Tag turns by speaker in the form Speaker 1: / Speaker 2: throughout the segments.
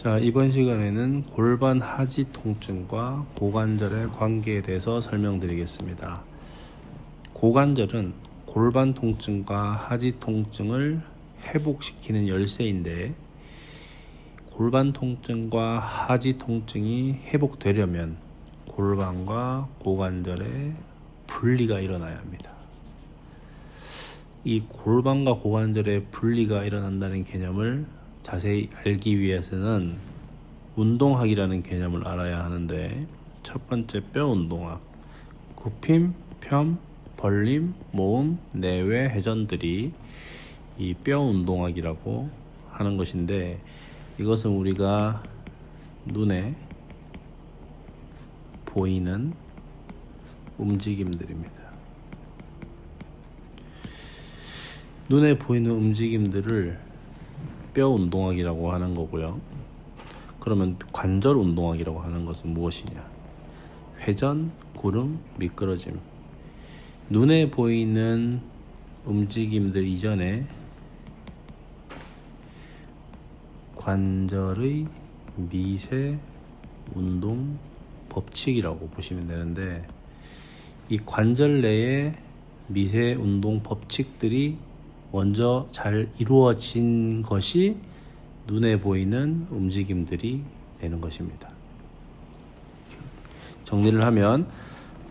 Speaker 1: 자, 이번 시간에는 골반 하지 통증과 고관절의 관계에 대해서 설명드리겠습니다. 고관절은 골반 통증과 하지 통증을 회복시키는 열쇠인데, 골반 통증과 하지 통증이 회복되려면 골반과 고관절의 분리가 일어나야 합니다. 이 골반과 고관절의 분리가 일어난다는 개념을 자세히 알기 위해서는 운동학이라는 개념을 알아야 하는데, 첫 번째 뼈 운동학, 굽힘, 펴, 벌림, 모음, 내외 회전들이 이 뼈 운동학이라고 하는 것인데, 이것은 우리가 눈에 보이는 움직임들입니다. 눈에 보이는 움직임들을 뼈 운동학이라고 하는 거고요. 그러면 관절 운동학이라고 하는 것은 무엇이냐? 회전, 구름, 미끄러짐. 눈에 보이는 움직임들 이전에 관절의 미세 운동 법칙이라고 보시면 되는데, 이 관절 내에 미세 운동 법칙들이 먼저 잘 이루어진 것이 눈에 보이는 움직임들이 되는 것입니다. 정리를 하면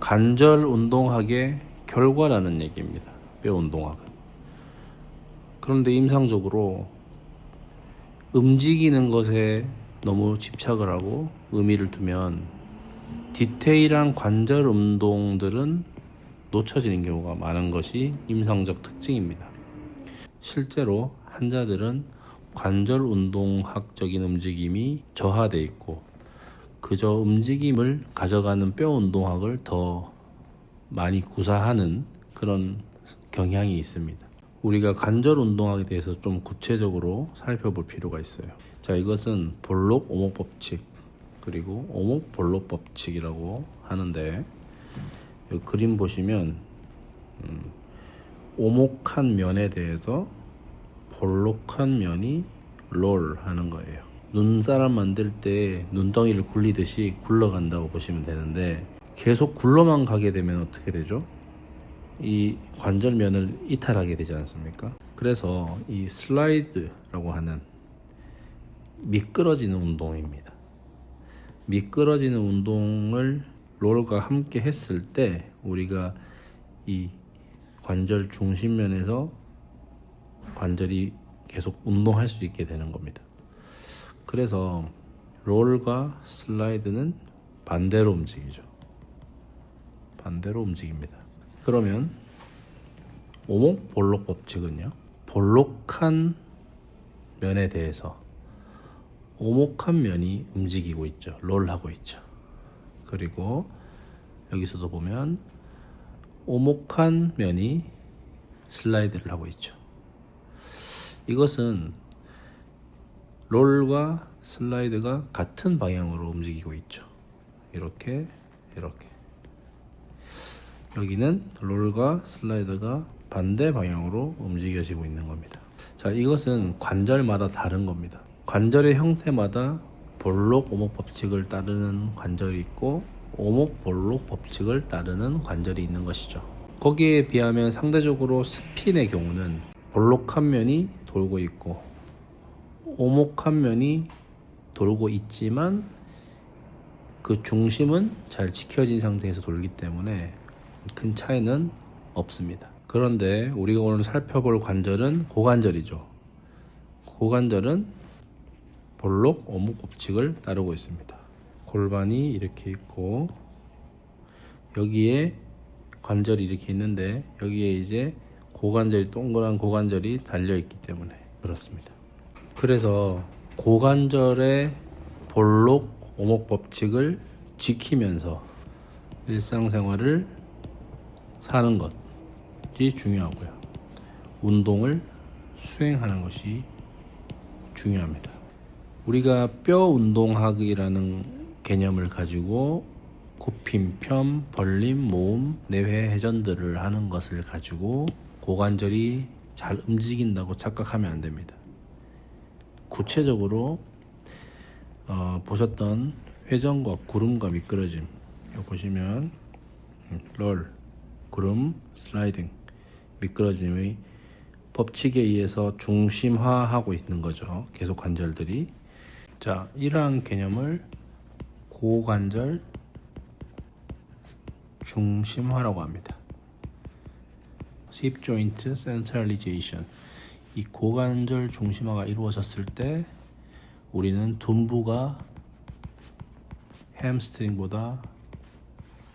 Speaker 1: 관절 운동학의 결과라는 얘기입니다. 뼈 운동학은. 그런데 임상적으로 움직이는 것에 너무 집착을 하고 의미를 두면 디테일한 관절 운동들은 놓쳐지는 경우가 많은 것이 임상적 특징입니다. 실제로 환자들은 관절 운동학적인 움직임이 저하되어 있고, 그저 움직임을 가져가는 뼈 운동학을 더 많이 구사하는 그런 경향이 있습니다. 우리가 관절 운동학에 대해서 좀 구체적으로 살펴볼 필요가 있어요. 자, 이것은 볼록 오목 법칙, 그리고 오목 볼록 법칙이라고 하는데, 이 그림 보시면 오목한 면에 대해서 볼록한 면이 롤 하는 거예요. 눈사람 만들 때 눈덩이를 굴리듯이 굴러간다고 보시면 되는데, 계속 굴러만 가게 되면 어떻게 되죠? 이 관절면을 이탈하게 되지 않습니까? 그래서 이 슬라이드라고 하는 미끄러지는 운동입니다. 미끄러지는 운동을 롤과 함께 했을 때 우리가 이 관절 중심면에서 관절이 계속 운동할 수 있게 되는 겁니다. 그래서 롤과 슬라이드는 반대로 움직이죠. 반대로 움직입니다. 그러면 오목 볼록 법칙은요, 볼록한 면에 대해서 오목한 면이 움직이고 있죠. 롤하고 있죠. 그리고 여기서도 보면 오목한 면이 슬라이드를 하고 있죠. 이것은 롤과 슬라이드가 같은 방향으로 움직이고 있죠. 이렇게. 여기는 롤과 슬라이드가 반대 방향으로 움직여지고 있는 겁니다. 자, 이것은 관절마다 다른 겁니다. 관절의 형태마다 볼록 오목 법칙을 따르는 관절이 있고, 오목 볼록 법칙을 따르는 관절이 있는 것이죠. 거기에 비하면 상대적으로 스핀의 경우는 볼록한 면이 돌고 있고 오목한 면이 돌고 있지만 그 중심은 잘 지켜진 상태에서 돌기 때문에 큰 차이는 없습니다. 그런데 우리가 오늘 살펴볼 관절은 고관절이죠. 고관절은 볼록 오목 법칙을 따르고 있습니다. 골반이 이렇게 있고, 여기에 관절이 이렇게 있는데, 여기에 이제 고관절이, 동그란 고관절이 달려있기 때문에 그렇습니다. 그래서 고관절의 볼록 오목 법칙을 지키면서 일상생활을 사는 것이 중요하고요. 운동을 수행하는 것이 중요합니다. 우리가 뼈 운동학이라는 개념을 가지고 굽힘, 펴, 벌림, 모음, 내외 회전들을 하는 것을 가지고 고관절이 잘 움직인다고 착각하면 안 됩니다. 구체적으로 보셨던 회전과 구름과 미끄러짐, 여기 보시면 롤, 구름, 슬라이딩, 미끄러짐의 법칙에 의해서 중심화하고 있는 거죠. 계속 관절들이. 자, 이러한 개념을 고관절 중심화라고 합니다. Hip Joint Centralization. 이 고관절 중심화가 이루어졌을 때 우리는 둔부가 햄스트링보다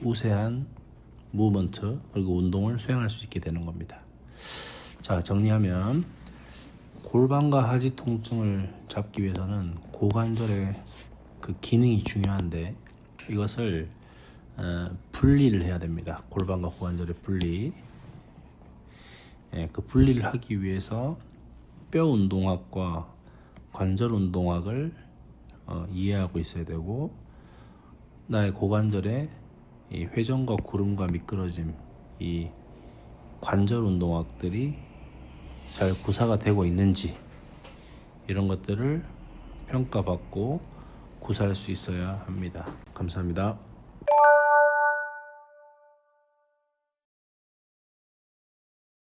Speaker 1: 우세한 무브먼트 그리고 운동을 수행할 수 있게 되는 겁니다. 자, 정리하면 골반과 하지 통증을 잡기 위해서는 고관절의 그 기능이 중요한데 이것을 분리를 해야 됩니다. 골반과 고관절의 분리. 그 분리를 하기 위해서 뼈 운동학과 관절 운동학을 이해하고 있어야 되고 나의 고관절의 이 회전과 구름과 미끄러짐 이 관절 운동학들이 잘 구사가 되고 있는지 이런 것들을 평가받고 구사할 수 있어야 합니다. 감사합니다.